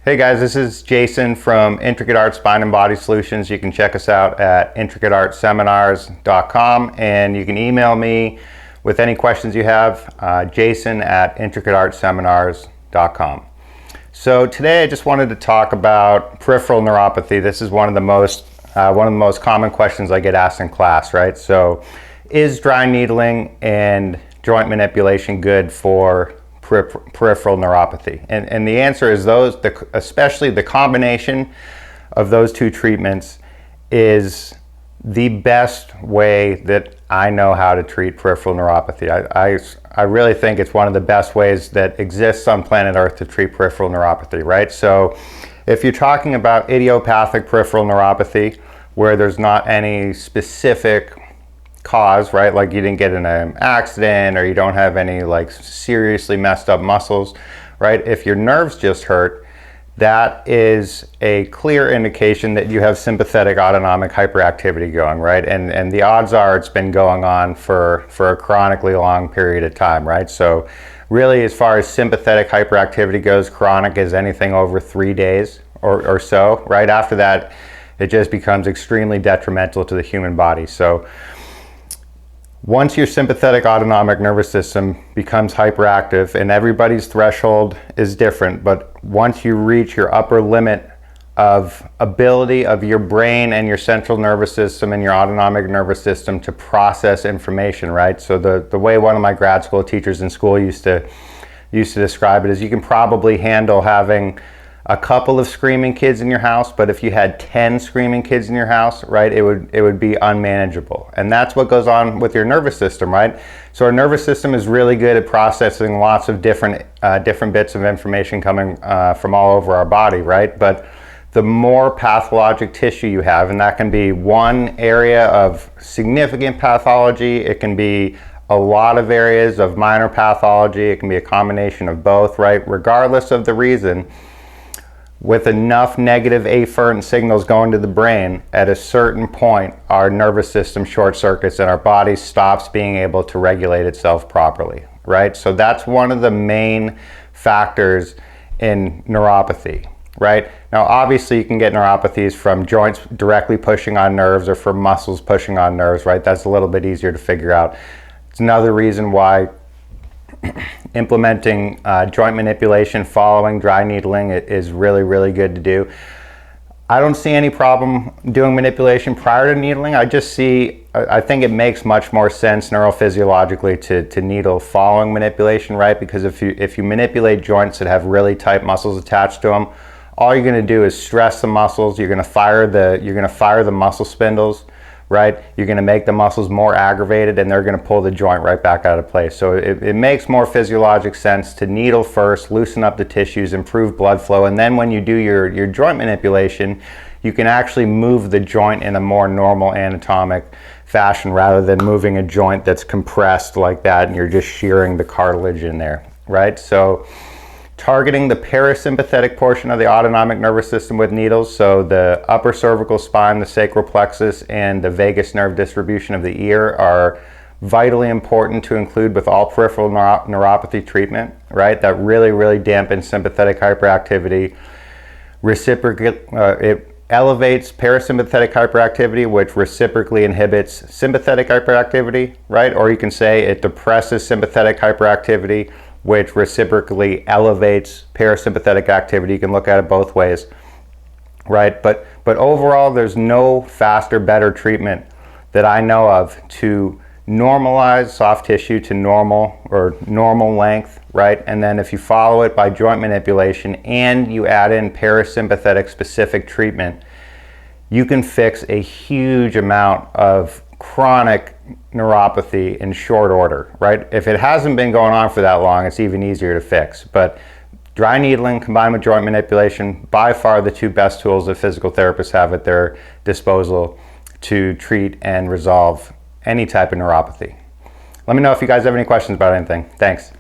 Hey guys, this is Jason from Intricate Art Spine and Body Solutions. You can check us out at intricateartseminars.com, and you can email me with any questions you have, jason@intricateartseminars.com. So today I just wanted to talk about peripheral neuropathy. This is one of the most common questions I get asked in class, right? So is dry needling and joint manipulation good for peripheral neuropathy? And the answer is especially the combination of those two treatments is the best way that I know how to treat peripheral neuropathy. I really think it's one of the best ways that exists on planet Earth to treat peripheral neuropathy, right? So if you're talking about idiopathic peripheral neuropathy, where there's not any specific cause, right? Like you didn't get in an accident or you don't have any like seriously messed up muscles, right? If your nerves just hurt, that is a clear indication that you have sympathetic autonomic hyperactivity going, right? And the odds are it's been going on for a chronically long period of time, right? So really, as far as sympathetic hyperactivity goes, chronic is anything over 3 days or so, right? After that, it just becomes extremely detrimental to the human body. So once your sympathetic autonomic nervous system becomes hyperactive, and everybody's threshold is different, but once you reach your upper limit of ability of your brain and your central nervous system and your autonomic nervous system to process information, right? So the way one of my grad school teachers in school used to describe it is you can probably handle having a couple of screaming kids in your house, but if you had 10 screaming kids in your house, right, it would be unmanageable. And that's what goes on with your nervous system, right? So our nervous system is really good at processing lots of different bits of information coming from all over our body, right? But the more pathologic tissue you have, and that can be one area of significant pathology, it can be a lot of areas of minor pathology, it can be a combination of both, right? Regardless of the reason, with enough negative afferent signals going to the brain, at a certain point, our nervous system short circuits and our body stops being able to regulate itself properly, right? So that's one of the main factors in neuropathy, right? Now, obviously, you can get neuropathies from joints directly pushing on nerves or from muscles pushing on nerves, right? That's a little bit easier to figure out. It's another reason why implementing joint manipulation following dry needling is really, really good to do. I don't see any problem doing manipulation prior to needling. I think it makes much more sense neurophysiologically to needle following manipulation, right? Because if you manipulate joints that have really tight muscles attached to them, all you're going to do is stress the muscles. You're going to fire the muscle spindles, right? You're going to make the muscles more aggravated, and they're going to pull the joint right back out of place. So it makes more physiologic sense to needle first, loosen up the tissues, improve blood flow, and then when you do your joint manipulation, you can actually move the joint in a more normal anatomic fashion rather than moving a joint that's compressed like that and you're just shearing the cartilage in there, right? So targeting the parasympathetic portion of the autonomic nervous system with needles, so the upper cervical spine, the sacral plexus, and the vagus nerve distribution of the ear are vitally important to include with all peripheral neuropathy treatment, right? That really, really dampens sympathetic hyperactivity. It elevates parasympathetic hyperactivity, which reciprocally inhibits sympathetic hyperactivity, right? Or you can say it depresses sympathetic hyperactivity, which reciprocally elevates parasympathetic activity. You can look at it both ways, right? But overall, there's no faster, better treatment that I know of to normalize soft tissue to normal length, right? And then if you follow it by joint manipulation and you add in parasympathetic specific treatment, you can fix a huge amount of chronic neuropathy in short order, right? If it hasn't been going on for that long, it's even easier to fix. But dry needling combined with joint manipulation, by far the two best tools that physical therapists have at their disposal to treat and resolve any type of neuropathy. Let me know if you guys have any questions about anything. Thanks.